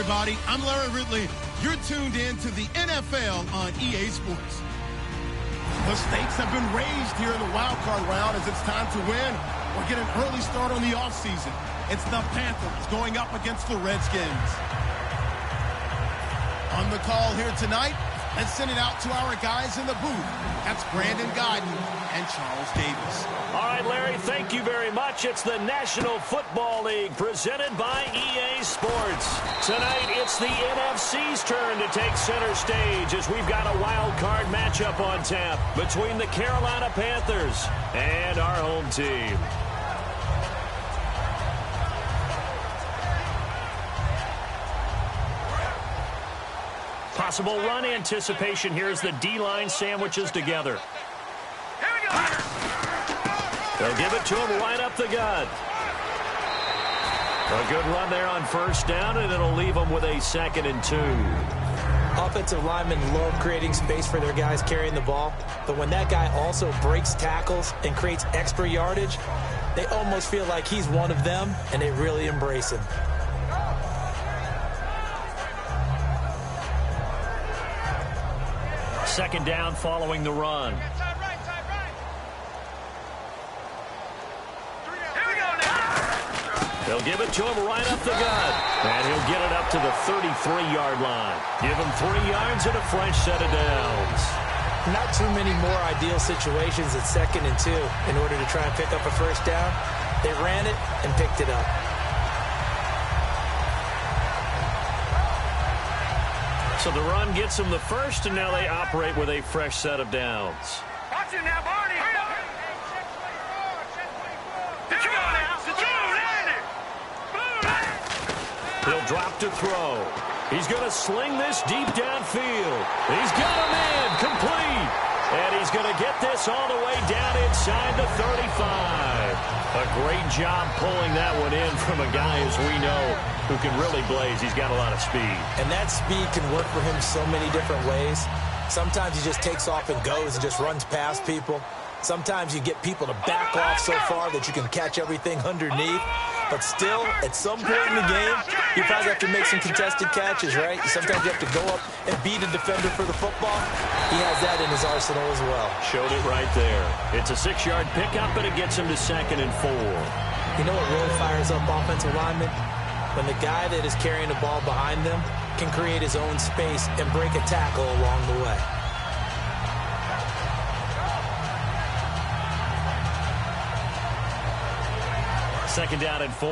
everybody. I'm Larry Ridley. You're tuned in to the NFL on EA Sports. The stakes have been raised here in the wild card round as it's time to win or get an early start on the offseason. It's the Panthers going up against the Redskins. On the call here tonight, let's send it out to our guys in the booth. That's Brandon Godden and Charles Davis. All right, Larry, thank you very much. It's the National Football League presented by EA Sports. Tonight, it's the NFC's turn to take center stage as we've got a wild card matchup on tap between the Carolina Panthers and our home team. Possible run anticipation here as the D-line sandwiches together. They'll give it to him right up the gut. A good run there on first down, and it'll leave them with a 2nd and 2. Offensive linemen love creating space for their guys carrying the ball, but when that guy also breaks tackles and creates extra yardage, they almost feel like he's one of them, and they really embrace him. Second down following the run. They'll give it to him right up the gut. And he'll get it up to the 33-yard line. Give him 3 yards and a fresh set of downs. Not too many more ideal situations at 2nd and 2 in order to try and pick up a first down. They ran it and picked it up. So the run gets them the first, and now they operate with a fresh set of downs. Watch it now, Barney. He'll drop to throw. He's going to sling this deep downfield. He's got a man complete. And he's going to get this all the way down inside the 35. A great job pulling that one in from a guy, as we know, who can really blaze. He's got a lot of speed. And that speed can work for him so many different ways. Sometimes he just takes off and goes and just runs past people. Sometimes you get people to back off so far that you can catch everything underneath. But still, at some point in the game, you probably have to make some contested catches, right? Sometimes you have to go up and beat a defender for the football. He has that in his arsenal as well. Showed it right there. It's a 6-yard pickup, and it gets him to 2nd and 4. You know what really fires up offensive linemen? When the guy that is carrying the ball behind them can create his own space and break a tackle along the way. Second down and 4.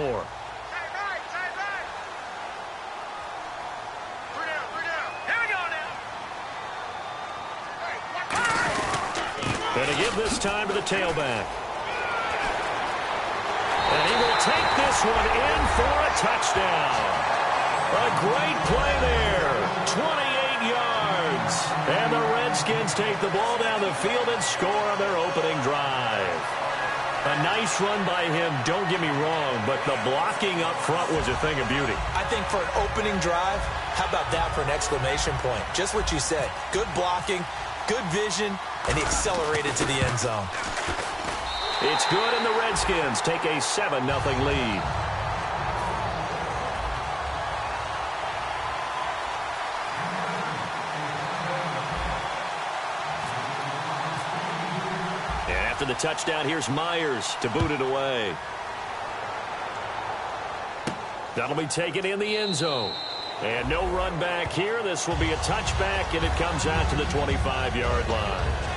Going to give this time to the tailback. And he will take this one in for a touchdown. A great play there. 28 yards. And the Redskins take the ball down the field and score on their opening drive. A nice run by him, don't get me wrong, but the blocking up front was a thing of beauty. I think for an opening drive, how about that for an exclamation point? Just what you said. Good blocking, good vision, and he accelerated to the end zone. It's good, and the Redskins take a 7-0 lead. After the touchdown, here's Myers to boot it away. That'll be taken in the end zone. And no run back here. This will be a touchback, and it comes out to the 25-yard line.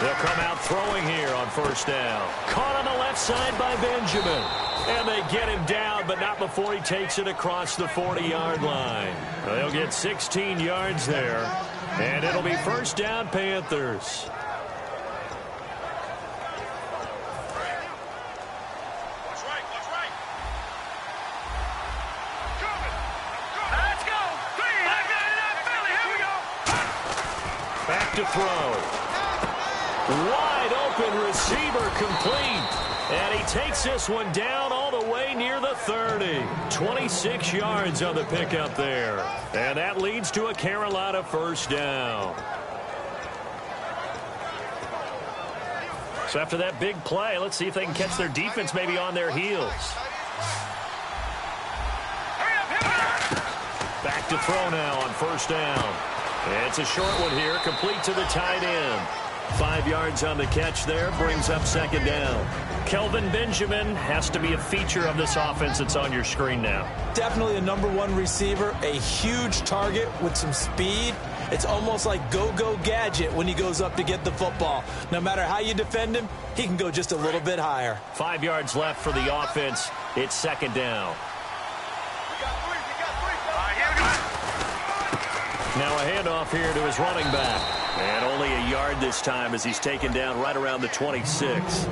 They'll come out throwing here on first down. Caught on the left side by Benjamin. And they get him down, but not before he takes it across the 40-yard line. They'll get 16 yards there. And it'll be first down, Panthers. Back to throw. Wide open receiver complete. And he takes this one down all the way near the 30. 26 yards on the pickup there. And that leads to a Carolina first down. So after that big play, let's see if they can catch their defense maybe on their heels. Back to throw now on first down. It's a short one here, complete to the tight end. 5 yards on the catch there, brings up second down. Kelvin Benjamin has to be a feature of this offense that's on your screen now. Definitely a #1 receiver, a huge target with some speed. It's almost like go-go gadget when he goes up to get the football. No matter how you defend him, he can go just a little bit higher. 5 yards left for the offense. It's second down. Now a handoff here to his running back. And only a yard this time as he's taken down right around the 26.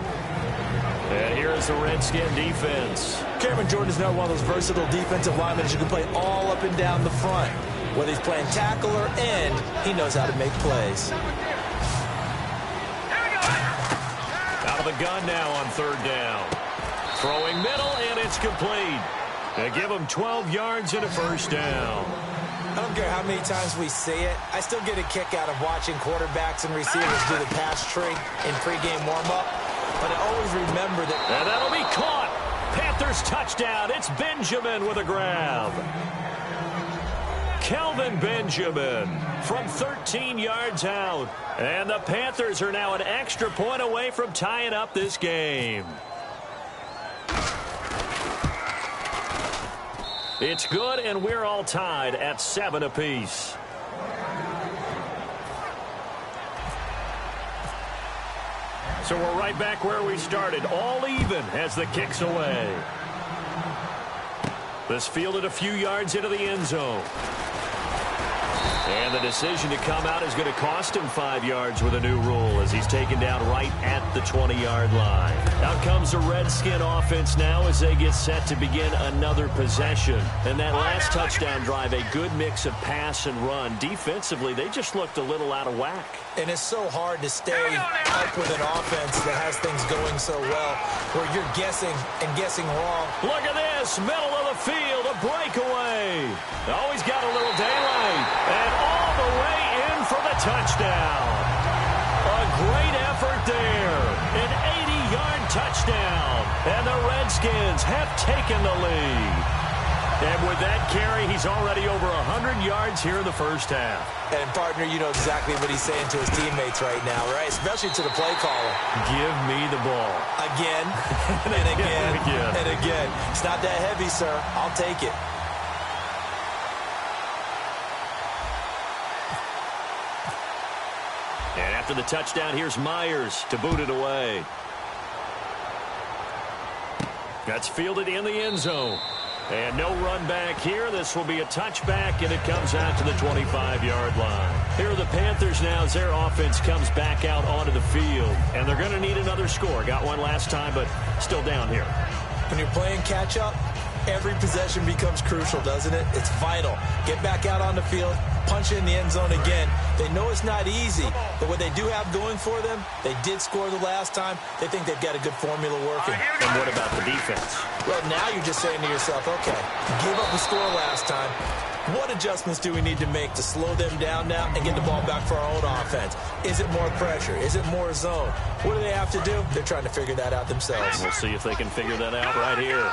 And here is the Redskin defense. Cameron Jordan is now one of those versatile defensive linemen who can play all up and down the front. Whether he's playing tackle or end, he knows how to make plays. Out of the gun now on third down. Throwing middle, and it's complete. They give him 12 yards and a first down. I don't care how many times we see it. I still get a kick out of watching quarterbacks and receivers do the pass tree in pregame warm-up. But I always remember that. And that'll be caught. Panthers touchdown. It's Benjamin with a grab. Kelvin Benjamin from 13 yards out. And the Panthers are now an extra point away from tying up this game. It's good, and we're all tied at 7 apiece. So we're right back where we started, all even as the kick's away. This fielded a few yards into the end zone. And the decision to come out is going to cost him 5 yards with a new rule as he's taken down right at the 20-yard line. Out comes the Redskin offense now as they get set to begin another possession. And that last touchdown drive, a good mix of pass and run. Defensively, they just looked a little out of whack. And it's so hard to stay up with an offense that has things going so well where you're guessing and guessing wrong. Look at this, middle of the field, a breakaway. Always got a little daylight. And all the way in for the touchdown. A great effort there. An 80-yard touchdown. And the Redskins have taken the lead. And with that carry, he's already over 100 yards here in the first half. And, partner, you know exactly what he's saying to his teammates right now, right? Especially to the play caller. Give me the ball. Again, and again, and again. It's not that heavy, sir. I'll take it. And after the touchdown, here's Myers to boot it away. That's fielded in the end zone. And no run back here. This will be a touchback, and it comes out to the 25-yard line. Here are the Panthers now as their offense comes back out onto the field. And they're going to need another score. Got one last time, but still down here. When you're playing catch-up, every possession becomes crucial, doesn't it? It's vital. Get back out on the field, punch in the end zone again. They know it's not easy, but what they do have going for them, they did score the last time. They think they've got a good formula working. And what about the defense? Well, now you're just saying to yourself, okay, give up the score last time. What adjustments do we need to make to slow them down now and get the ball back for our own offense? Is it more pressure? Is it more zone? What do they have to do? They're trying to figure that out themselves. We'll see if they can figure that out right here.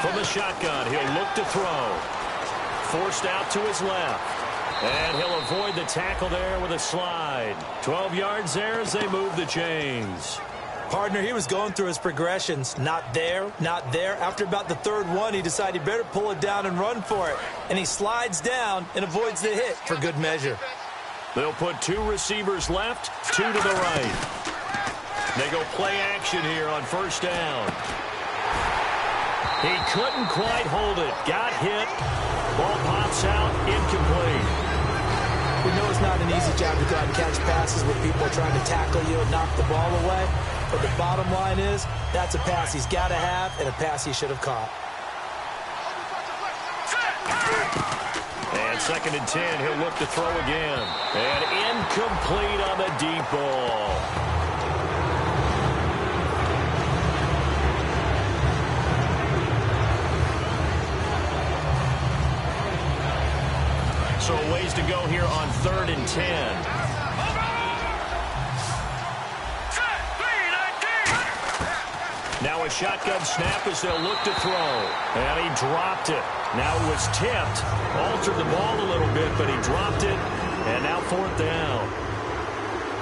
From the shotgun, he'll look to throw. Forced out to his left. And he'll avoid the tackle there with a slide. 12 yards there as they move the chains. Partner, he was going through his progressions. Not there, not there. After about the third one, he decided he better pull it down and run for it. And he slides down and avoids the hit for good measure. They'll put 2 receivers left, 2 to the right. They go play action here on first down. He couldn't quite hold it. Got hit. Ball pops out. Incomplete. We know it's not an easy job to go out and catch passes when people are trying to tackle you and knock the ball away. But the bottom line is, that's a pass he's got to have and a pass he should have caught. And 2nd and 10. He'll look to throw again. And incomplete on the deep ball. So a ways to go here on 3rd and 10. Now a shotgun snap as they'll look to throw. And he dropped it. Now it was tipped. Altered the ball a little bit, but he dropped it. And now 4th down.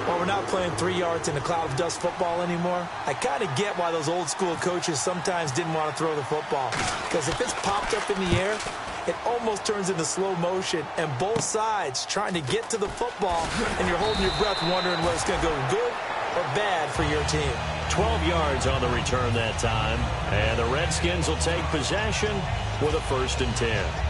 Well, we're not playing 3 yards in a cloud of dust football anymore. I kind of get why those old school coaches sometimes didn't want to throw the football. Because if it's popped up in the air, it almost turns into slow motion. And both sides trying to get to the football, and you're holding your breath wondering whether it's going to go good or bad for your team. 12 yards on the return that time. And the Redskins will take possession with a 1st and 10.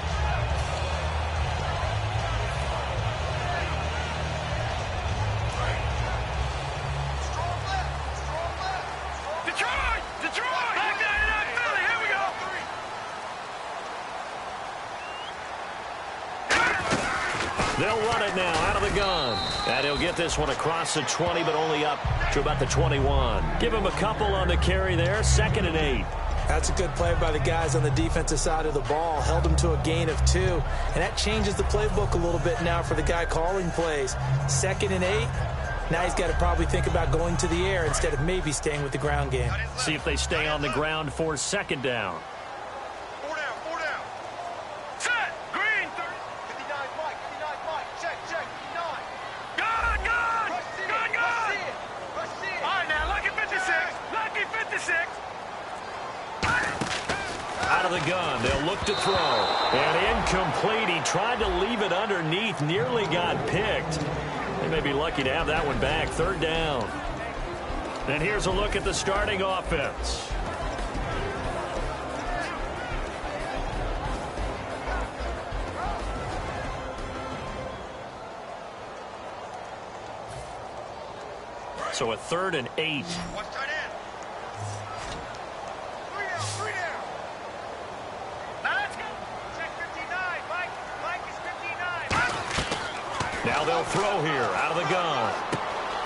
They'll run it now out of the gun. And he'll get this one across the 20, but only up to about the 21. Give him a couple on the carry there. 2nd and 8. That's a good play by the guys on the defensive side of the ball. Held them to a gain of 2. And that changes the playbook a little bit now for the guy calling plays. 2nd and 8. Now he's got to probably think about going to the air instead of maybe staying with the ground game. See if they stay on the ground for 2nd down. Out of the gun, they'll look to throw. And incomplete. He tried to leave it underneath, nearly got picked. They may be lucky to have that one back. 3rd down. And here's a look at the starting offense. So a 3rd and 8. Now they'll throw here out of the gun.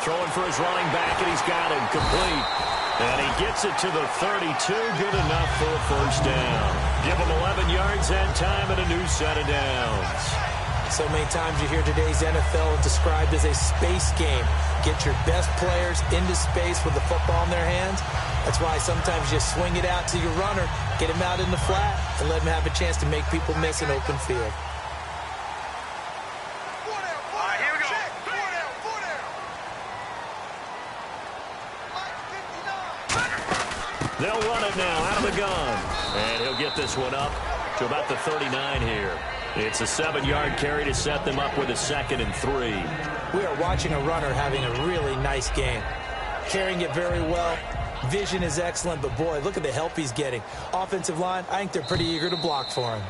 Throwing for his running back, and he's got him complete. And he gets it to the 32. Good enough for a 1st down. Give him 11 yards that time and a new set of downs. So many times you hear today's NFL described as a space game. Get your best players into space with the football in their hands. That's why sometimes you swing it out to your runner, get him out in the flat, and let him have a chance to make people miss an open field. They'll run it now out of the gun. And he'll get this one up to about the 39 here. It's a 7-yard carry to set them up with a 2nd and 3. We are watching a runner having a really nice game. Carrying it very well. Vision is excellent, but boy, look at the help he's getting. Offensive line, I think they're pretty eager to block for him.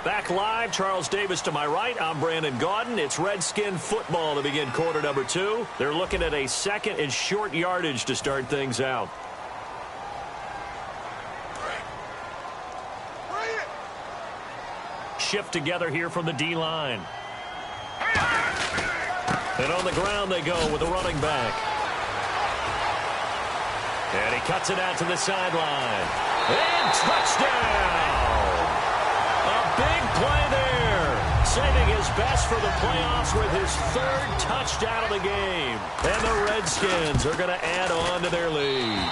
Back live, Charles Davis to my right. I'm Brandon Gaudin. It's Redskin football to begin quarter number 2. They're looking at a 2nd and short yardage to start things out. Shift together here from the D-line. And on the ground they go with the running back. And he cuts it out to the sideline. And touchdown! A big play there. Saving his best for the playoffs with his 3rd touchdown of the game. And the Redskins are going to add on to their lead.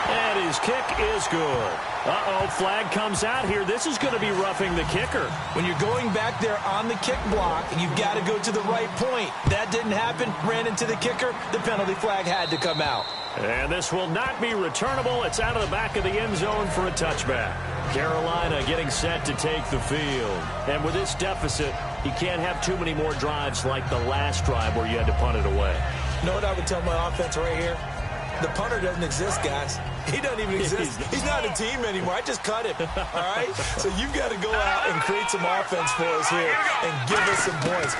And his kick is good. Uh-oh, flag comes out here. This is going to be roughing the kicker. When you're going back there on the kick block, you've got to go to the right point. That didn't happen. Ran into the kicker. The penalty flag had to come out. And this will not be returnable. It's out of the back of the end zone for a touchback. Carolina getting set to take the field. And with this deficit, you can't have too many more drives like the last drive where you had to punt it away. You know what I would tell my offense right here? The punter doesn't exist, guys. He doesn't even exist. He's not a team anymore. I just cut him. All right? So you've got to go out and create some offense for us here and give us some points.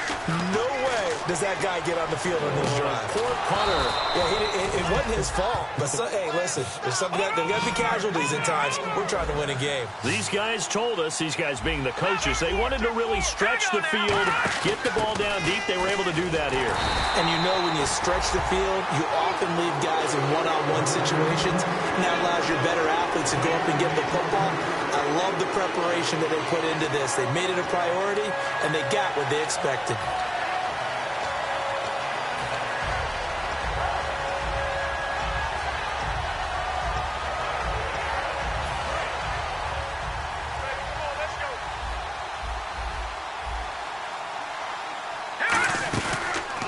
No way does that guy get on the field on this drive? Poor punter. Yeah, it wasn't his fault. But, hey, listen, there's got to be casualties at times. We're trying to win a game. These guys told us, these guys being the coaches, they wanted to really stretch the field, get the ball down deep. They were able to do that here. And you know when you stretch the field, you often leave guys in one-on-one situations, and that allows your better athletes to go up and get the football. I love the preparation that they put into this. They made it a priority, and they got what they expected.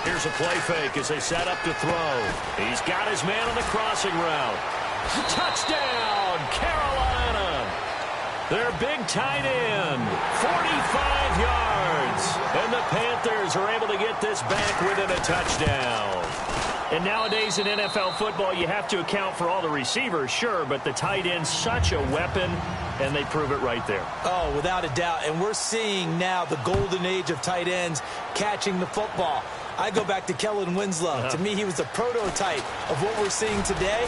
Here's a play fake as they set up to throw. He's got his man on the crossing route. Touchdown, Carolina. Their big tight end, 45 yards. And the Panthers are able to get this back within a touchdown. And nowadays in NFL football, you have to account for all the receivers, sure, but the tight end's such a weapon, and they prove it right there. Oh, without a doubt. And we're seeing now the golden age of tight ends catching the football. I go back to Kellen Winslow. To me, he was the prototype of what we're seeing today.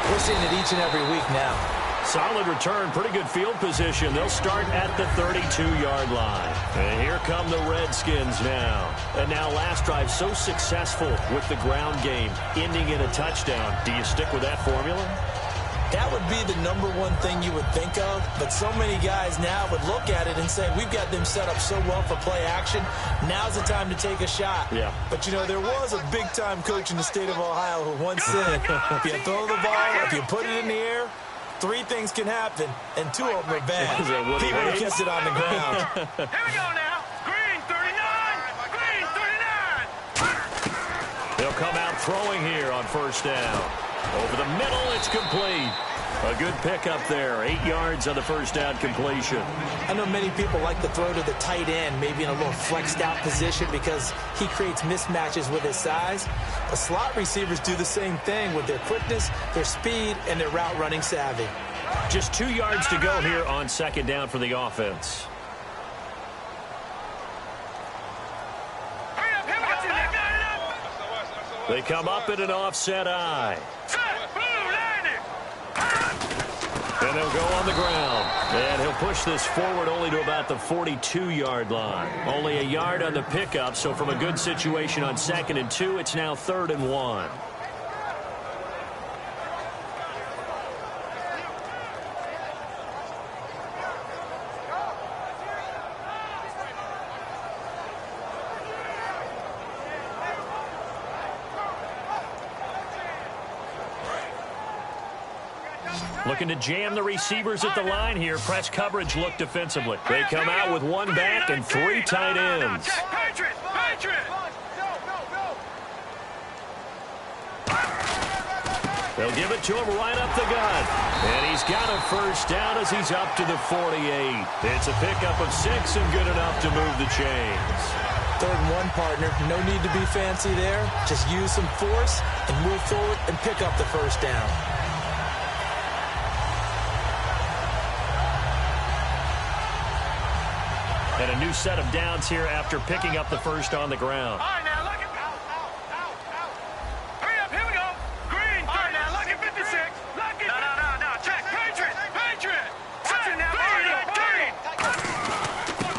We're seeing it each and every week now. Solid return, pretty good field position. They'll start at the 32-yard line. And here come the Redskins now. And now last drive so successful with the ground game, ending in a touchdown. Do you stick with that formula? That would be the number one thing you would think of, but so many guys now would look at it and say, we've got them set up so well for play action. Now's the time to take a shot. Yeah. But, you know, there was a big-time coach in the state of Ohio who once said, if you throw the ball, if you put it in the air, 3 things can happen, and 2 of them are bad. People who kept it on the ground. Here we go now. Green 39. Green 39. They'll come out throwing here on first down. Over the middle, it's complete. A good pickup there. 8 yards on the first down completion. I know many people like to throw to the tight end, maybe in a little flexed out position because he creates mismatches with his size. The slot receivers do the same thing with their quickness, their speed, and their route running savvy. Just 2 yards to go here on second down for the offense. They come up in an offset eye. And they'll go on the ground. And he'll push this forward only to about the 42-yard line. Only a yard on the pickup, so from a good situation on 2nd and 2, it's now 3rd and 1. Looking to jam the receivers at the line here. Press coverage look defensively. They come out with 1 back and 3 tight ends. They'll give it to him right up the gut. And he's got a first down as he's up to the 48. It's a pickup of 6 and good enough to move the chains. 3rd and 1, partner. No need to be fancy there. Just use some force and move forward and pick up the first down. And a new set of downs here after picking up the first on the ground. All right, now look at Hurry up, here we go. Green 30. All right, now look at 56. Look at No, check. Patriot. Watch it now, Green.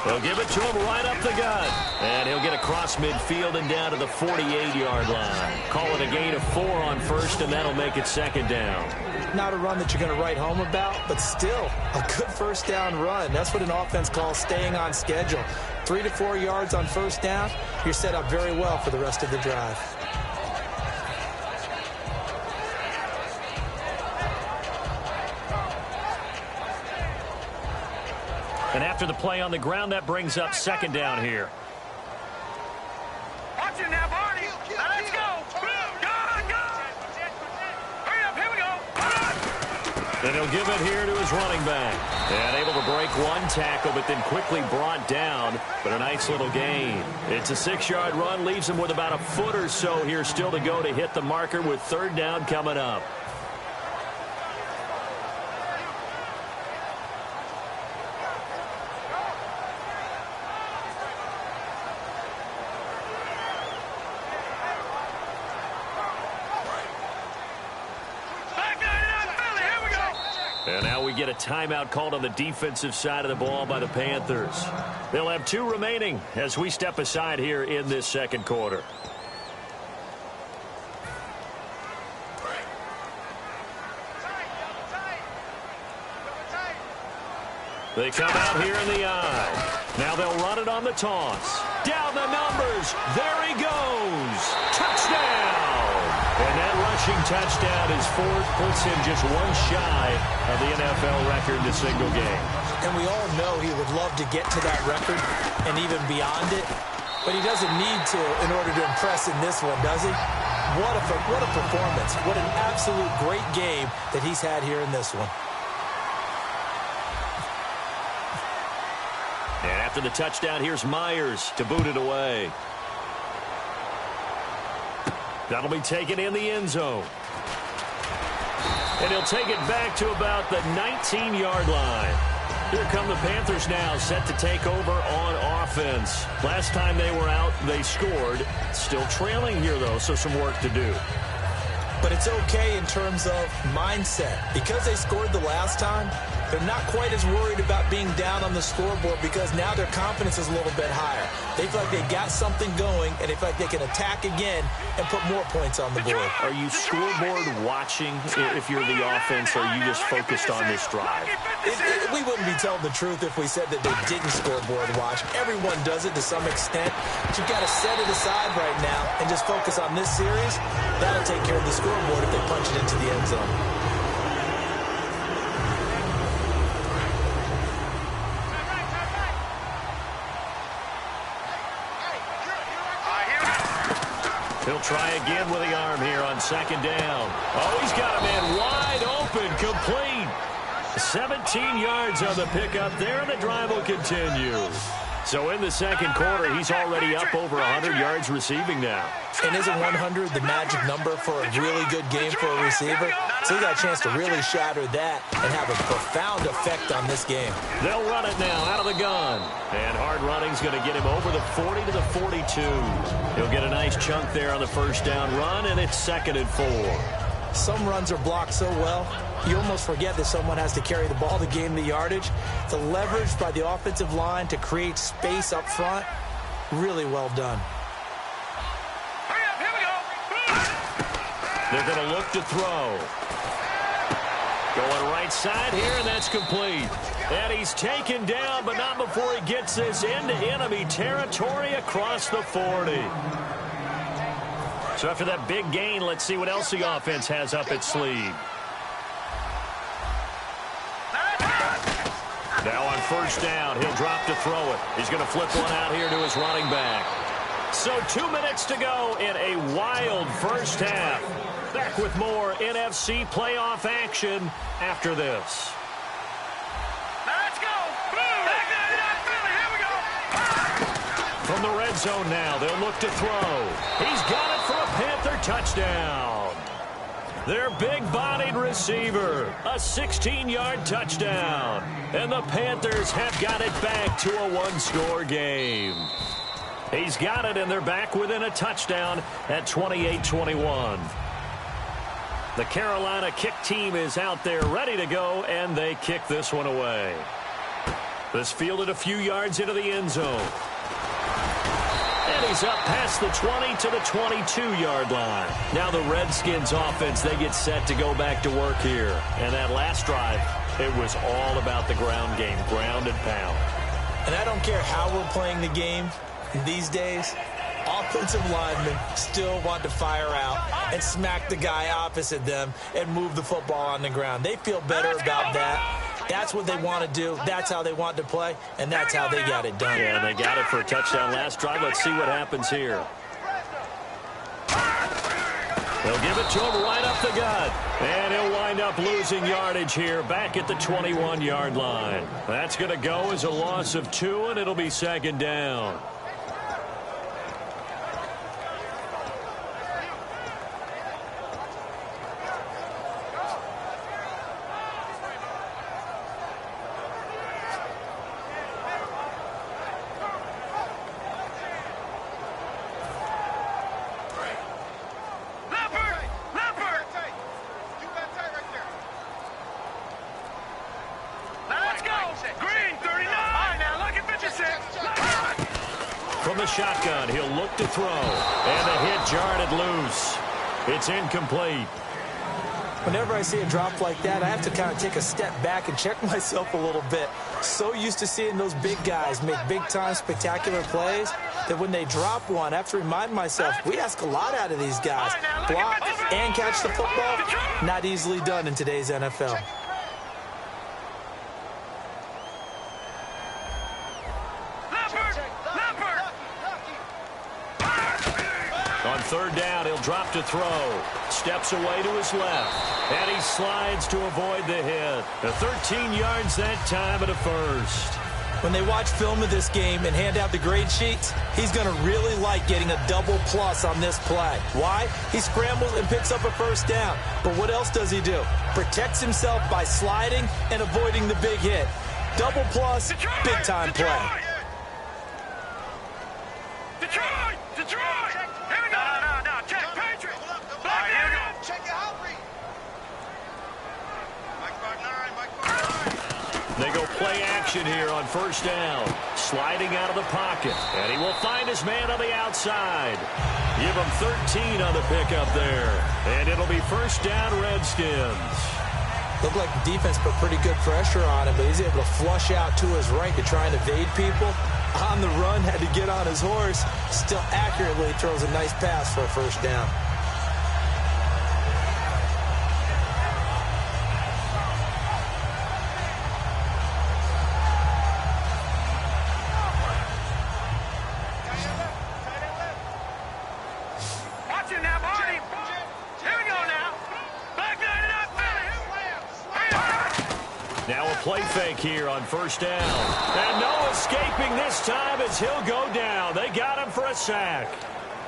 They'll give it to him right up the gut. And he'll get across midfield and down to the 48-yard line. Call it a gain of 4 on first, and that'll make it 2nd down. Not a run that you're going to write home about, but still a good first down run. That's what an offense calls staying on schedule. 3 to 4 yards on first down, you're set up very well for the rest of the drive. And after the play on the ground, that brings up 2nd down here. Watch it now, Barney. Now let's go. And he'll give it here to his running back. And able to break 1 tackle, but then quickly brought down. But a nice little gain. It's a 6-yard run, leaves him with about a foot or so here still to go to hit the marker with 3rd down coming up. we get a timeout called on the defensive side of the ball by the Panthers. They'll have 2 remaining as we step aside here in this second quarter. They come out here in the eye. Now they'll run it on the toss. Down the numbers. There he goes. Touchdown. And that rushing touchdown is 4, puts him just 1 shy of the NFL record in a single game. And we all know he would love to get to that record and even beyond it. But he doesn't need to in order to impress in this one, does he? What a performance. What an absolute great game that he's had here in this one. And after the touchdown, here's Myers to boot it away. That'll be taken in the end zone. And he'll take it back to about the 19-yard line. Here come the Panthers now, set to take over on offense. Last time they were out, they scored. Still trailing here, though, so some work to do. But it's okay in terms of mindset. Because they scored the last time, they're not quite as worried about being down on the scoreboard because now their confidence is a little bit higher. They feel like they got something going, and they feel like they can attack again and put more points on the board. Are you scoreboard watching if you're the offense, or are you just focused on this drive? We wouldn't be telling the truth if we said that they didn't scoreboard watch. Everyone does it to some extent, but you've got to set it aside right now and just focus on this series. That'll take care of the scoreboard if they punch it into the end zone. He'll try again with the arm here on second down. Oh, he's got a man wide open, complete. 17 yards on the pickup there, and the drive will continue. So in the second quarter, he's already up over 100 yards receiving now. And isn't 100 the magic number for a really good game for a receiver? So he got a chance to really shatter that and have a profound effect on this game. They'll run it now out of the gun. And hard running's going to get him over the 40 to the 42. He'll get a nice chunk there on the first down run, and it's 2nd and 4. Some runs are blocked so well, you almost forget that someone has to carry the ball to gain the yardage. The leverage by the offensive line to create space up front, really well done. They're going to look to throw. Going right side here, and that's complete. And he's taken down, but not before he gets this into enemy territory across the 40. So after that big gain, let's see what else the offense has up its sleeve. Now on first down, he'll drop to throw it. He's going to flip one out here to his running back. So 2 minutes to go in a wild first half. Back with more NFC playoff action after this. Let's go. Here we go. From the red zone now, they'll look to throw. He's got it for a Panther touchdown. Their big-bodied receiver, a 16-yard touchdown. And the Panthers have got it back to a one-score game. He's got it, and they're back within a touchdown at 28-21. The Carolina kick team is out there ready to go, and they kick this one away. This fielded a few yards into the end zone. And he's up past the 20 to the 22-yard line. Now the Redskins offense, they get set to go back to work here. And that last drive, it was all about the ground game, ground and pound. And I don't care how we're playing the game these days, offensive linemen still want to fire out and smack the guy opposite them and move the football on the ground. They feel better about that. That's what they want to do. That's how they want to play, and that's how they got it done. Yeah, they got it for a touchdown last drive. Let's see what happens here. They'll give it to him right up the gut. And he'll wind up losing yardage here back at the 21-yard line. That's going to go as a loss of 2, and it'll be 2nd down. throw. And the hit jarred it loose. It's incomplete. Whenever I see a drop like that, I have to kind of take a step back and check myself a little bit. So used to seeing those big guys make big-time spectacular plays that when they drop one, I have to remind myself, we ask a lot out of these guys. Block and catch the football, not easily done in today's NFL. On third down, he'll drop to throw. Steps away to his left. And he slides to avoid the hit. The 13 yards that time at a first. When they watch film of this game and hand out the grade sheets, he's going to really like getting a double plus on this play. Why? He scrambles and picks up a first down. But what else does he do? Protects himself by sliding and avoiding the big hit. Double plus, big-time play. They go play action here on first down. Sliding out of the pocket. And he will find his man on the outside. Give him 13 on the pickup there. And it'll be first down, Redskins. Looked like the defense put pretty good pressure on him, but he's able to flush out to his right to try and evade people. On the run, had to get on his horse. Still accurately throws a nice pass for a first down. Now a play fake here on first down. And no escaping this time as he'll go down. They got him for a sack.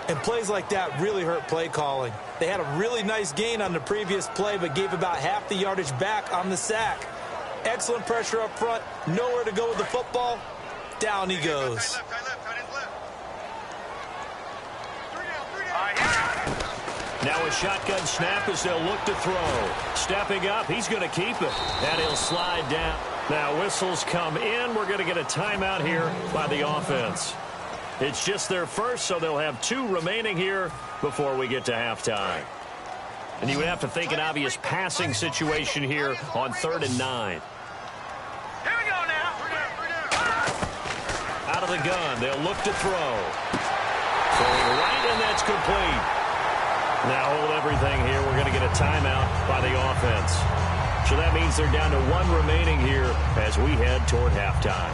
And plays like that really hurt play calling. They had a really nice gain on the previous play, but gave about half the yardage back on the sack. Excellent pressure up front. Nowhere to go with the football. Down he goes. Now a shotgun snap as they'll look to throw. Stepping up, he's going to keep it. And he'll slide down. Now whistles come in. We're going to get a timeout here by the offense. It's just their first, so they'll have 2 remaining here before we get to halftime. And you would have to think an obvious passing situation here on 3rd and 9. Here we go now. Out of the gun, they'll look to throw. Throwing right, and that's complete. Now hold everything here. We're going to get a timeout by the offense. So that means they're down to 1 remaining here as we head toward halftime.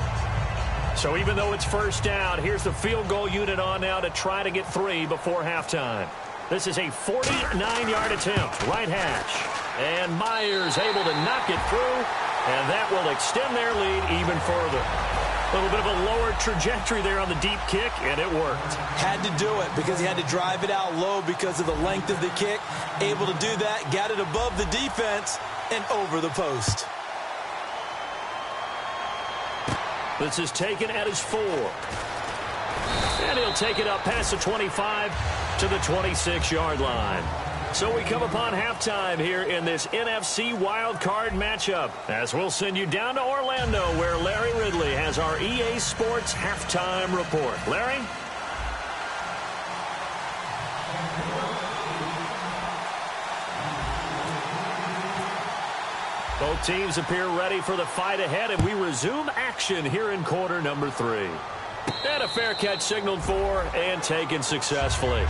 So even though it's first down, here's the field goal unit on now to try to get 3 before halftime. This is a 49-yard attempt, right hash. And Myers able to knock it through, and that will extend their lead even further. A little bit of a lower trajectory there on the deep kick, and it worked. Had to do it because he had to drive it out low because of the length of the kick. Able to do that, got it above the defense and over the post. This is taken at his 4. And he'll take it up past the 25 to the 26-yard line. So we come upon halftime here in this NFC wildcard matchup, as we'll send you down to Orlando, where Larry Ridley has our EA Sports halftime report. Larry? Both teams appear ready for the fight ahead, and we resume action here in quarter number 3. And a fair catch signaled for and taken successfully.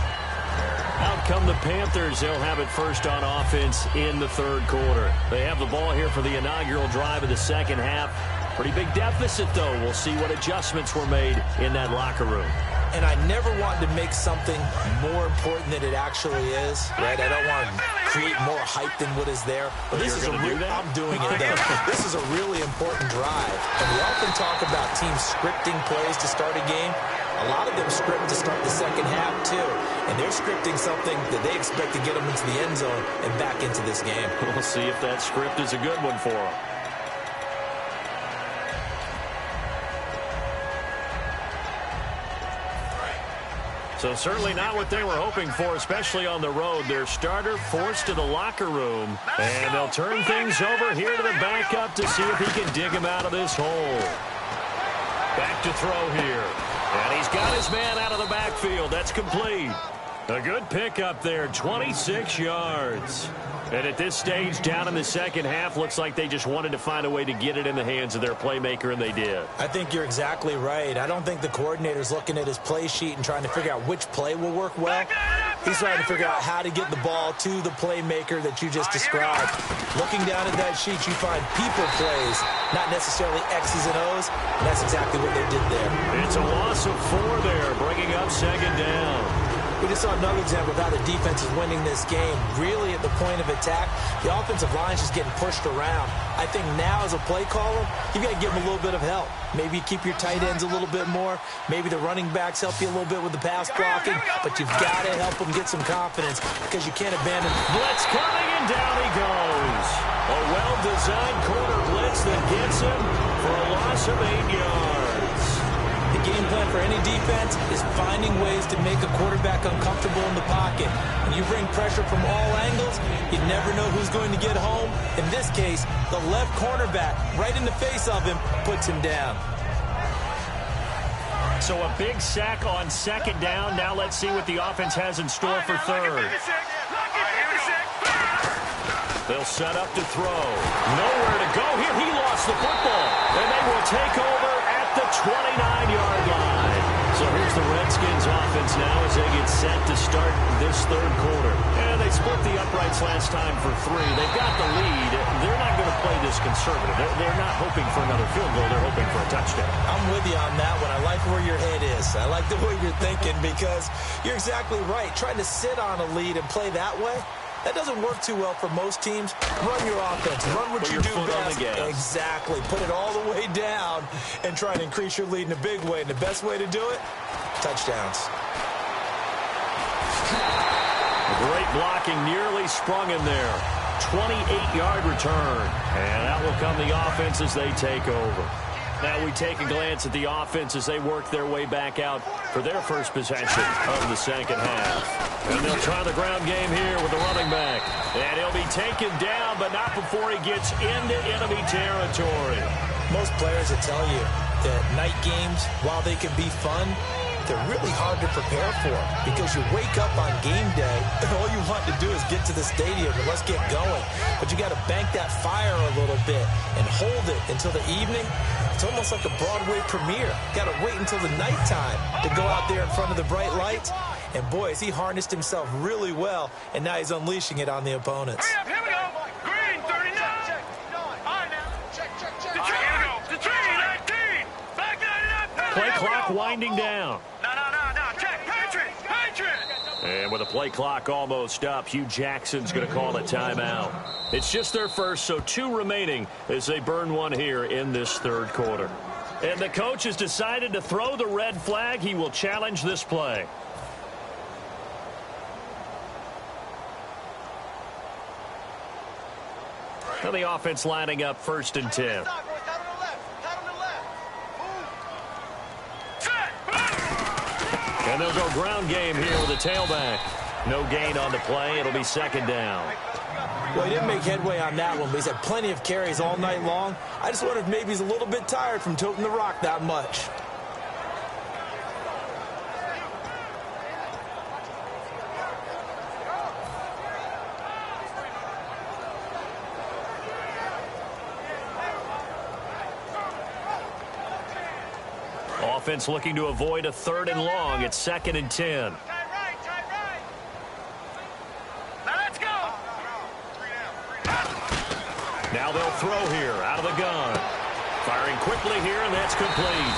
Out come the Panthers. They'll have it first on offense in the 3rd quarter. They have the ball here for the inaugural drive of the second half. Pretty big deficit, though. We'll see what adjustments were made in that locker room. And I never wanted to make something more important than it actually is, right? I don't want to create more hype than what is there. But this is I'm doing it, though. This is a really important drive. And we often talk about teams scripting plays to start a game. A lot of them script to start the second half, too. And they're scripting something that they expect to get them into the end zone and back into this game. We'll see if that script is a good one for them. So certainly not what they were hoping for, especially on the road. Their starter forced to the locker room. And they'll turn things over here to the backup to see if he can dig him out of this hole. Back to throw here. And he's got his man out of the backfield. That's complete. A good pickup there, 26 yards. And at this stage, down in the second half, looks like they just wanted to find a way to get it in the hands of their playmaker, and they did. I think you're exactly right. I don't think the coordinator's looking at his play sheet and trying to figure out which play will work well. He's trying to figure out how to get the ball to the playmaker that you just described. Looking down at that sheet, you find people plays, not necessarily X's and O's, and that's exactly what they did there. It's a loss of 4 there, bringing up second down. We just saw another example of how the defense is winning this game. Really at the point of attack, the offensive line is just getting pushed around. I think now as a play caller, you've got to give them a little bit of help. Maybe keep your tight ends a little bit more. Maybe the running backs help you a little bit with the pass blocking. But you've got to help them get some confidence because you can't abandon. Blitz coming, and down he goes. A well-designed corner blitz that gets him for a loss of 8 yards. The game plan for any defense is finding ways to make a quarterback uncomfortable in the pocket. When you bring pressure from all angles, you never know who's going to get home. In this case, the left cornerback, right in the face of him, puts him down. So a big sack on second down. Now let's see what the offense has in store for third. They'll set up to throw. Nowhere to go here. He lost the football. And they will take over at the 29-yard line. So here's the Redskins offense now as they get set to start this third quarter. And they split the uprights last time for 3. They've got the lead. They're not going to play this conservative. They're not hoping for another field goal. They're hoping for a touchdown. I'm with you on that one. I like where your head is. I like the way you're thinking because you're exactly right. Trying to sit on a lead and play that way, that doesn't work too well for most teams. Run your offense. Run what you do best. Exactly. Put it all the way down and try to increase your lead in a big way. And the best way to do it, touchdowns. Great blocking, nearly sprung him there. 28-yard return. And out will come the offense as they take over. Now we take a glance at the offense as they work their way back out for their first possession of the second half. And they'll try the ground game here with the running back. And he'll be taken down, but not before he gets into enemy territory. Most players will tell you that night games, while they can be fun, they're really hard to prepare for because you wake up on game day and all you want to do is get to the stadium and let's get going. But you got to bank that fire a little bit and hold it until the evening. It's almost like a Broadway premiere. Got to wait until the nighttime to go out there in front of the bright lights. And boy, has he harnessed himself really well, and now he's unleashing it on the opponents. Here we go. Green 39. All right now. Check. The tree 19. Back 99. Play clock winding down. No. Check. Patriot. And with the play clock almost up, Hugh Jackson's going to call a timeout. It's just their first, so 2 remaining as they burn one here in this third quarter. And the coach has decided to throw the red flag. He will challenge this play. Now the offense lining up 1st and 10. And they'll go ground game here with a tailback. No gain on the play. It'll be second down. Well, he didn't make headway on that one, but he's had plenty of carries all night long. I just wonder if maybe he's a little bit tired from toting the rock that much. Offense looking to avoid a 3rd and long. It's 2nd and 10. Now let's go. Now they'll throw here out of the gun. Firing quickly here, and that's complete.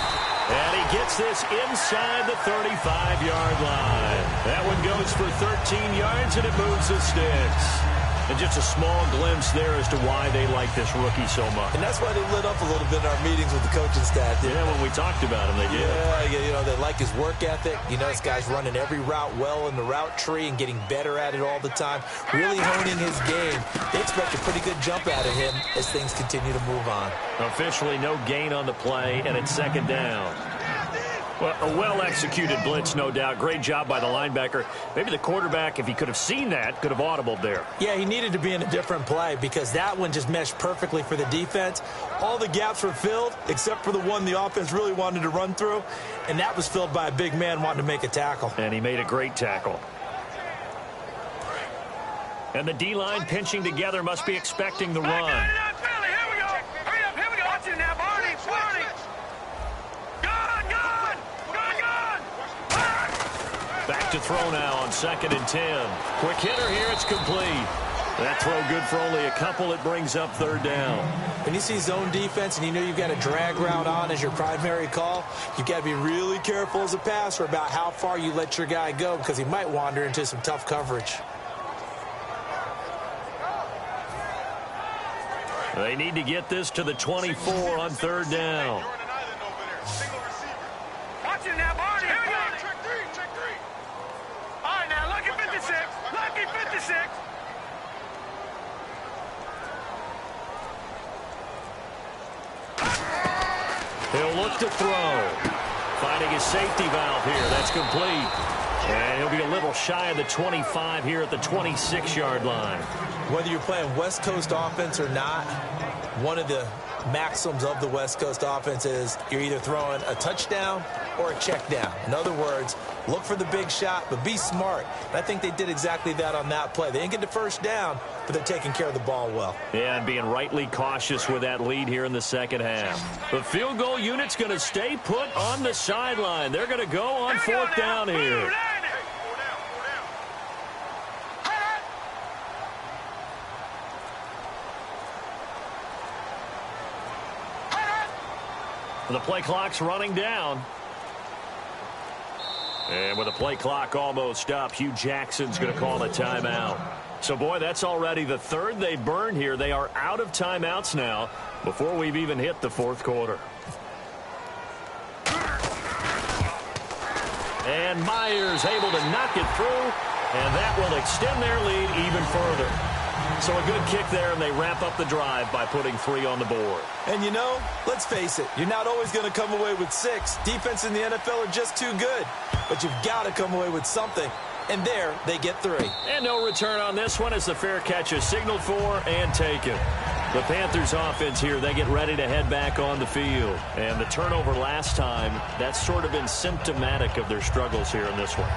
And he gets this inside the 35-yard line. That one goes for 13 yards, and it moves the sticks. And just a small glimpse there as to why they like this rookie so much. And that's why they lit up a little bit in our meetings with the coaching staff. Yeah, when we talked about him, they did. Yeah, they like his work ethic. You know, this guy's running every route well in the route tree and getting better at it all the time. Really honing his game. They expect a pretty good jump out of him as things continue to move on. Officially no gain on the play, and it's 2nd down. Well, a well-executed blitz, no doubt. Great job by the linebacker. Maybe the quarterback, if he could have seen that, could have audibled there. Yeah, he needed to be in a different play because that one just meshed perfectly for the defense. All the gaps were filled except for the one the offense really wanted to run through, and that was filled by a big man wanting to make a tackle. And he made a great tackle. And the D-line pinching together must be expecting the run. Back to throw now on 2nd and 10. Quick hitter here, it's complete. That throw good for only a couple. It brings up 3rd down. When you see zone defense and you know you've got a drag route on as your primary call, you've got to be really careful as a passer about how far you let your guy go because he might wander into some tough coverage. They need to get this to the 24 on 3rd down. Watch it now, Barney. Here we go. Check three. All right, now, lucky 56. Lucky 56. He'll look to throw. Finding his safety valve here. That's complete. And he'll be a little shy of the 25 here at the 26-yard line. Whether you're playing West Coast offense or not, one of the maxims of the West Coast offense is you're either throwing a touchdown or a check down. In other words, look for the big shot, but be smart. And I think they did exactly that on that play. They didn't get the first down, but they're taking care of the ball well. Yeah, and being rightly cautious with that lead here in the second half. The field goal unit's going to stay put on the sideline. They're going to go on 4th down here. The play clock's running down. And with the play clock almost up, Hugh Jackson's going to call a timeout. So, boy, that's already the 3rd they burned here. They are out of timeouts now before we've even hit the 4th quarter. And Myers able to knock it through, and that will extend their lead even further. So a good kick there, and they wrap up the drive by putting 3 on the board. And, you know, let's face it, you're not always going to come away with 6. Defense in the NFL are just too good. But you've got to come away with something. And there, they get 3. And no return on this one as the fair catch is signaled for and taken. The Panthers offense here, they get ready to head back on the field. And the turnover last time, that's sort of been symptomatic of their struggles here in this one.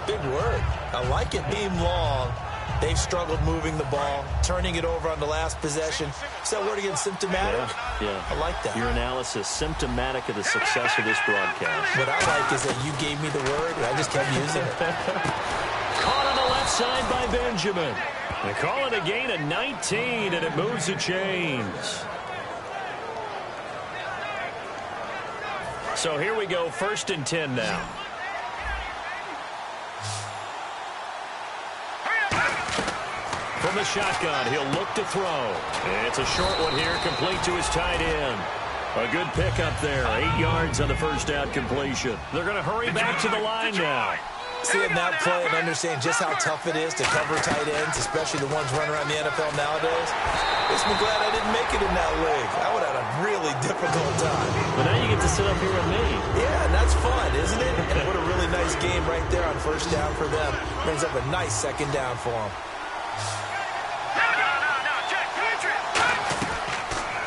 Big word. I like it being long. They've struggled moving the ball, turning it over on the last possession. Is that word again, symptomatic? Yeah. I like that. Your analysis, symptomatic of the success of this broadcast. What I like is that you gave me the word, and I just kept using it. Caught on the left side by Benjamin. They call it a gain of 19, and it moves the chains. So here we go, 1st and 10 now. From the shotgun, he'll look to throw. It's a short one here, complete to his tight end. A good pickup there, 8 yards on the first down completion. They're going to hurry back to the line now. Seeing that play and understand just how tough it is to cover tight ends, especially the ones running around the NFL nowadays, makes me glad I didn't make it in that league. I would have had a really difficult time. But now you get to sit up here with me. Yeah, and that's fun, isn't it? And what a really nice game right there on 1st down for them. Brings up a nice 2nd down for them.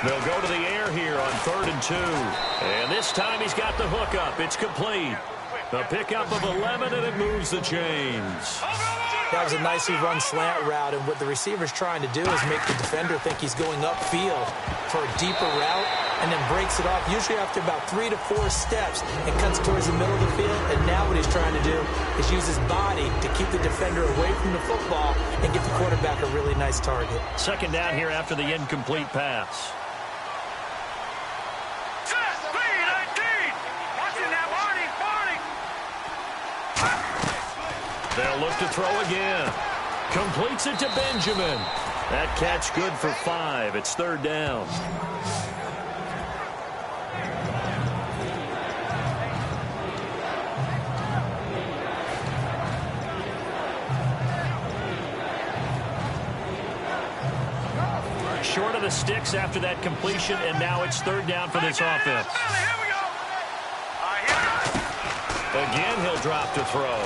They'll go to the air here on 3rd and 2. And this time he's got the hook up. It's complete. The pickup of 11, and it moves the chains. That was a nicely run slant route, and what the receiver's trying to do is make the defender think he's going upfield for a deeper route, and then breaks it off, usually after about 3 to 4 steps, and cuts towards the middle of the field. And now what he's trying to do is use his body to keep the defender away from the football and give the quarterback a really nice target. 2nd down here after the incomplete pass. They'll look to throw again. Completes it to Benjamin. That catch good for 5. It's 3rd down. Short of the sticks after that completion, and now it's 3rd down for this offense. Again, he'll drop to throw.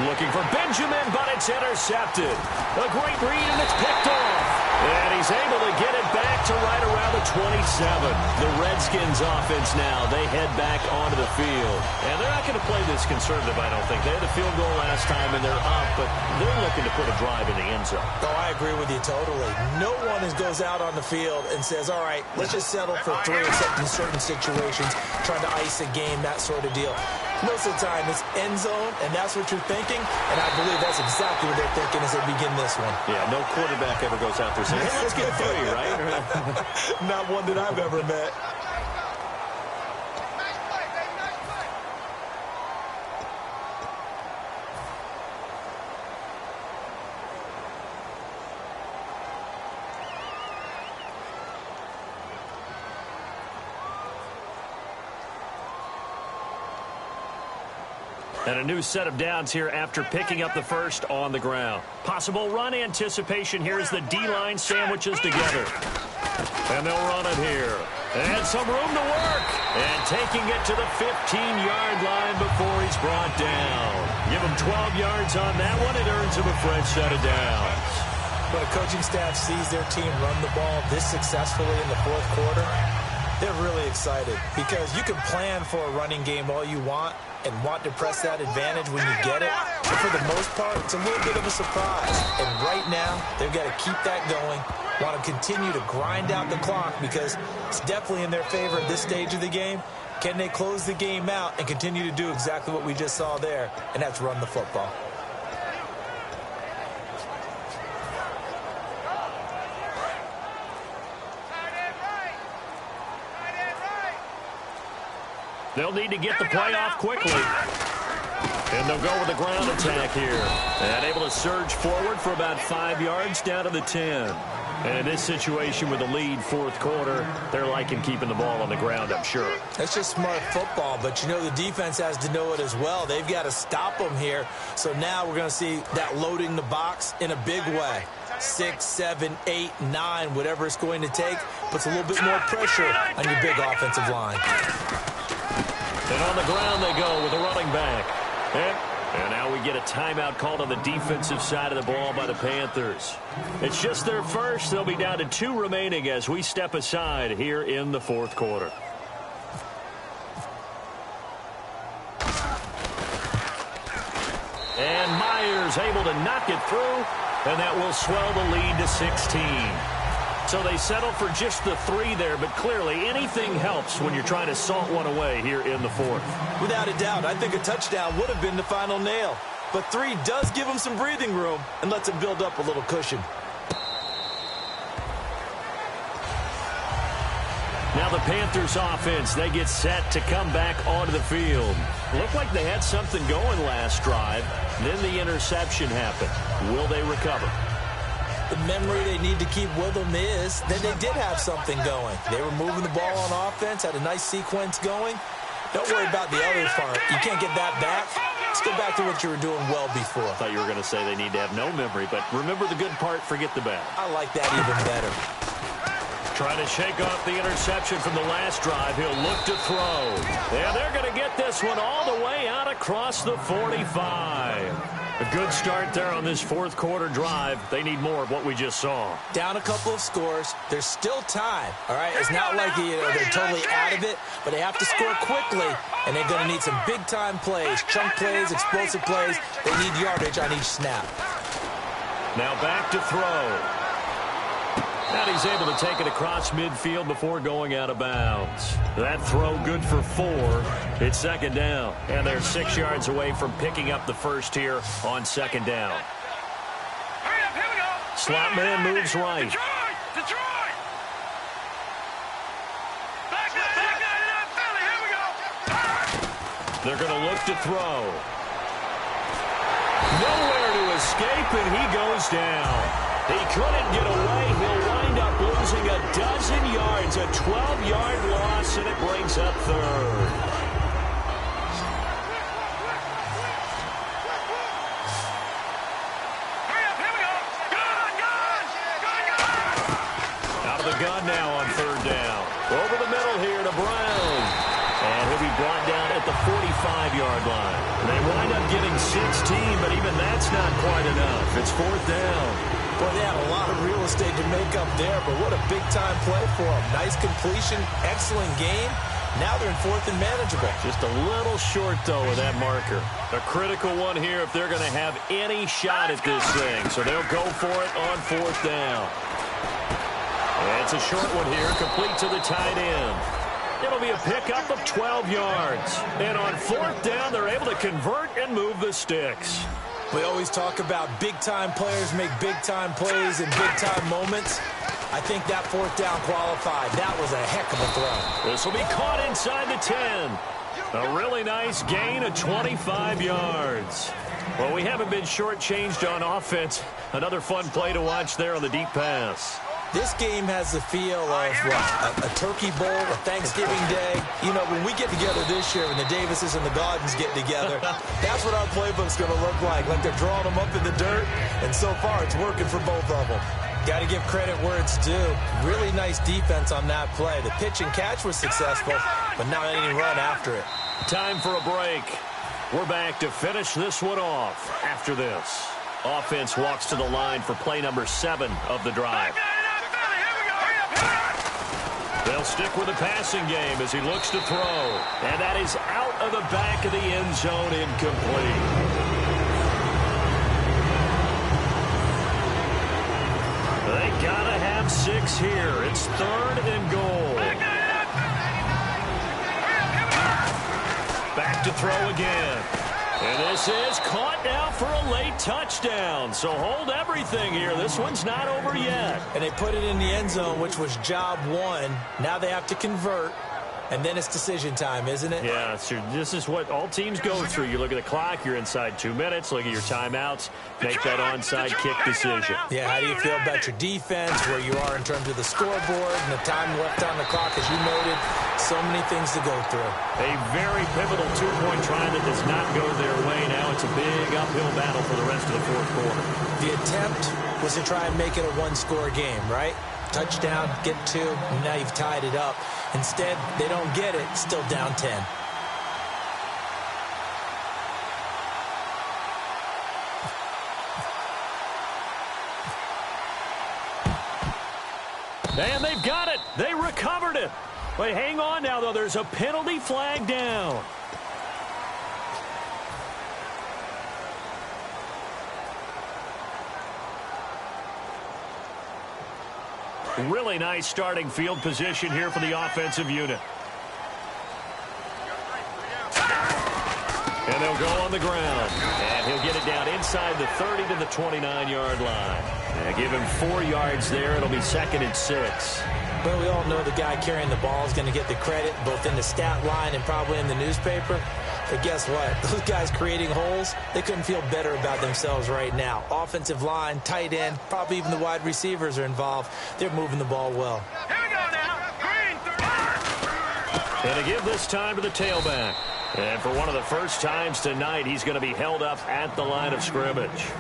Looking for Benjamin, but it's intercepted. A great read, and it's picked off. And he's able to get it back to right around the 27. The Redskins offense now, they head back onto the field. And they're not going to play this conservative, I don't think. They had a field goal last time, and they're up, but they're looking to put a drive in the end zone. Oh, I agree with you totally. No one goes out on the field and says, all right, let's just settle for 3 except in certain situations, trying to ice a game, that sort of deal. Most of the time, it's end zone, and that's what you're thinking, and I believe that's exactly what they're thinking as they begin this one. Yeah, no quarterback ever goes out there saying, hey, let's get 3, right? Not one that I've ever met. And a new set of downs here after picking up the first on the ground. Possible run anticipation here as the D-line sandwiches together. And they'll run it here. And some room to work. And taking it to the 15-yard line before he's brought down. Give him 12 yards on that one. It earns him a fresh set of downs. When a coaching staff sees their team run the ball this successfully in the fourth quarter, they're really excited because you can plan for a running game all you want and want to press that advantage when you get it. But for the most part, it's a little bit of a surprise. And right now, they've got to keep that going, want to continue to grind out the clock because it's definitely in their favor at this stage of the game. Can they close the game out and continue to do exactly what we just saw there, and that's run the football? They'll need to get the play off quickly. And they'll go with the ground attack here. And able to surge forward for about 5 yards down to the 10. And in this situation with the lead fourth quarter, they're liking keeping the ball on the ground, I'm sure. That's just smart football, but you know the defense has to know it as well. They've got to stop them here. So now we're going to see that loading the box in a big way. 6, 7, 8, 9, whatever it's going to take, puts a little bit more pressure on your big offensive line. And on the ground they go with the running back. And now we get a timeout called on the defensive side of the ball by the Panthers. It's just their first. They'll be down to 2 remaining as we step aside here in the fourth quarter. And Myers able to knock it through, and that will swell the lead to 16. So they settle for just the 3 there, but clearly anything helps when you're trying to salt one away here in the fourth. Without a doubt, I think a touchdown would have been the final nail. But 3 does give them some breathing room and lets them build up a little cushion. Now the Panthers offense, they get set to come back onto the field. Looked like they had something going last drive. Then the interception happened. Will they recover? The memory they need to keep with them is that they did have something going. They were moving the ball on offense, had a nice sequence going. Don't worry about the other part. You can't get that back. Let's go back to what you were doing well before. I thought you were going to say they need to have no memory, but remember the good part, forget the bad. I like that even better. Trying to shake off the interception from the last drive. He'll look to throw. And they're going to get this one all the way out across the 45. A good start there on this fourth quarter drive. They need more of what we just saw. Down a couple of scores. There's still time. All right, it's not like they're totally out of it, but they have to score quickly, and they're going to need some big-time plays, chunk plays, explosive plays. They need yardage on each snap. Now back to throw. And he's able to take it across midfield before going out of bounds. That throw good for 4. It's second down. And they're 6 yards away from picking up the first here on second down. Hurry up, here we go. Slot man moves right. Detroit! Back 99 Philly, here we go. They're going to look to throw. Nowhere to escape, and he goes down. He couldn't get away. He'll wind up losing a dozen yards, a 12-yard loss, and it brings up third. Hurry up, here we go. Gun! Out of the gun now on third down. Over the middle here to Brown. And he'll be brought down at at the 45-yard line. They wind up getting 16, but even that's not quite enough. It's fourth down. Boy, they had a lot of real estate to make up there, but what a big-time play for them. Nice completion, excellent game. Now they're in fourth and manageable. Just a little short, though, with that marker. A critical one here if they're going to have any shot at this thing. So they'll go for it on fourth down. And it's a short one here, complete to the tight end. It'll be a pickup of 12 yards. And on fourth down, they're able to convert and move the sticks. We always talk about big-time players make big-time plays in big-time moments. I think that fourth down qualified. That was a heck of a throw. This will be caught inside the 10. A really nice gain of 25 yards. Well, we haven't been shortchanged on offense. Another fun play to watch there on the deep pass. This game has the feel of, what, a turkey bowl, a Thanksgiving day. You know, when we get together this year, when the Davises and the Gardens get together, that's what our playbook's going to look like they're drawing them up in the dirt, and so far it's working for both of them. Got to give credit where it's due. Really nice defense on that play. The pitch and catch was successful, but not any run after it. Time for a break. We're back to finish this one off after this. Offense walks to the line for play number 7 of the drive. They'll stick with the passing game as he looks to throw. And that is out of the back of the end zone, incomplete. They gotta have 6 here. It's third and goal. Back to throw again. And this is caught now for a late touchdown. So hold everything here. This one's not over yet. And they put it in the end zone, which was job 1. Now they have to convert. And then it's decision time, isn't it? Yeah, so this is what all teams go through. You look at the clock, you're inside 2 minutes, look at your timeouts, make that onside kick decision. Yeah, how do you feel about your defense, where you are in terms of the scoreboard, and the time left on the clock, as you noted, so many things to go through. A very pivotal 2-point try that does not go their way. Now it's a big uphill battle for the rest of the fourth quarter. The attempt was to try and make it a one-score game, right? Touchdown, get 2, and now you've tied it up. Instead, they don't get it, still down 10. And they've got it. They recovered it. But hang on now, though. There's a penalty flag down. Really nice starting field position here for the offensive unit. And they'll go on the ground. And he'll get it down inside the 30 to the 29-yard line. And give him 4 yards there. It'll be 2nd and 6. Well, we all know the guy carrying the ball is going to get the credit, both in the stat line and probably in the newspaper. But guess what? Those guys creating holes, they couldn't feel better about themselves right now. Offensive line, tight end, probably even the wide receivers are involved. They're moving the ball well. Here we go now. Green. And to give this time to the tailback. And for one of the first times tonight, he's going to be held up at the line of scrimmage.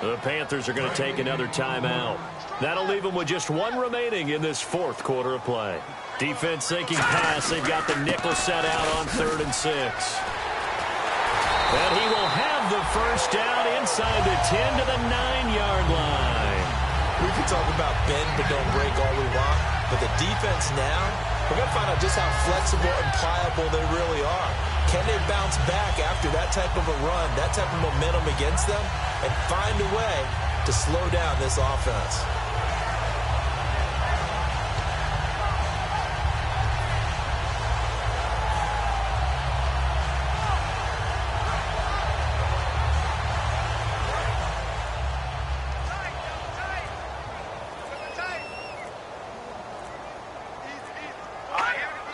The Panthers are going to take another timeout. That'll leave them with just 1 remaining in this fourth quarter of play. Defense sinking pass. They've got the nickel set out on 3rd and 6. And he will have the first down inside the 10 to the 9-yard line. We can talk about bend but don't break all we want, but the defense now, we're going to find out just how flexible and pliable they really are. Can they bounce back after that type of a run, that type of momentum against them, and find a way to slow down this offense?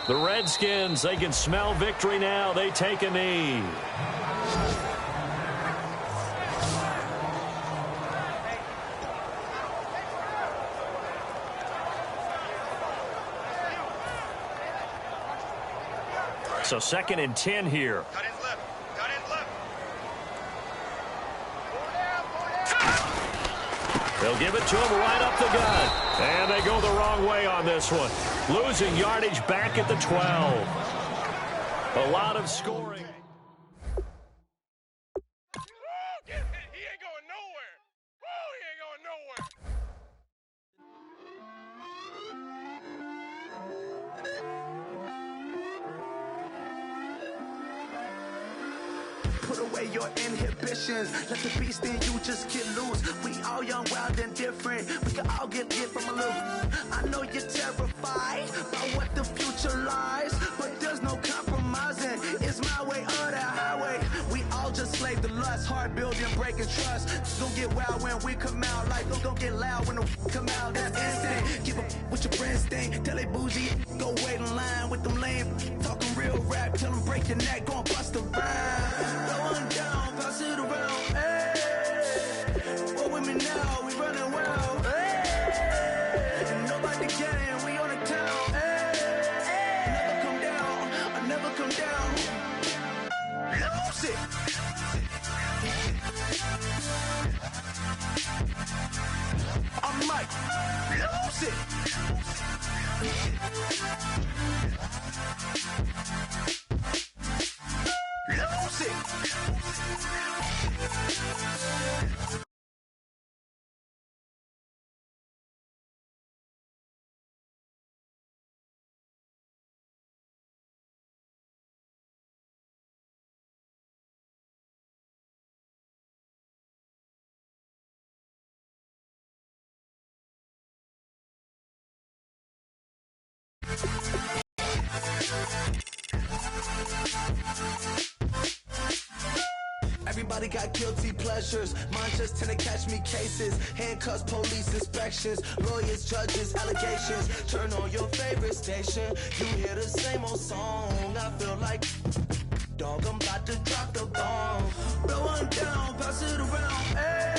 The Redskins, they can smell victory now. They take a knee. So 2nd and 10 here. Cut his lip. Cut his lip. They'll give it to him right up the gut. And they go the wrong way on this one. Losing yardage back at the 12. A lot of scoring. He ain't going nowhere. He ain't going nowhere. Put away your inhibitions. Let the beast in you just get loose. We all young, wild, and different. We can all get lit from a loop. I know you're terrified by what the future lies, but there's no compromising. It's my way or the highway. We all just slave to lust, hard building, breaking trust. It's gonna get wild when we come out. Like it's gonna get loud when the come out. That's instant. Keep up with your friends thing. Tell they bougie, go wait in line with them lame. Talking real rap, tell them break your neck, gon' bust a rhyme. Going down, pass it around, hey. What with me now, we running wild, hey. And nobody can, we on the town, hey. Never come down, I never come down. Lose it. I'm Mike, lose it. Lose it. Everybody got guilty pleasures. Mine just tend to catch me cases. Handcuffs, police inspections, lawyers, judges, allegations. Turn on your favorite station. You hear the same old song. I feel like, dog, I'm about to drop the bomb. Blow one down, pass it around. Hey.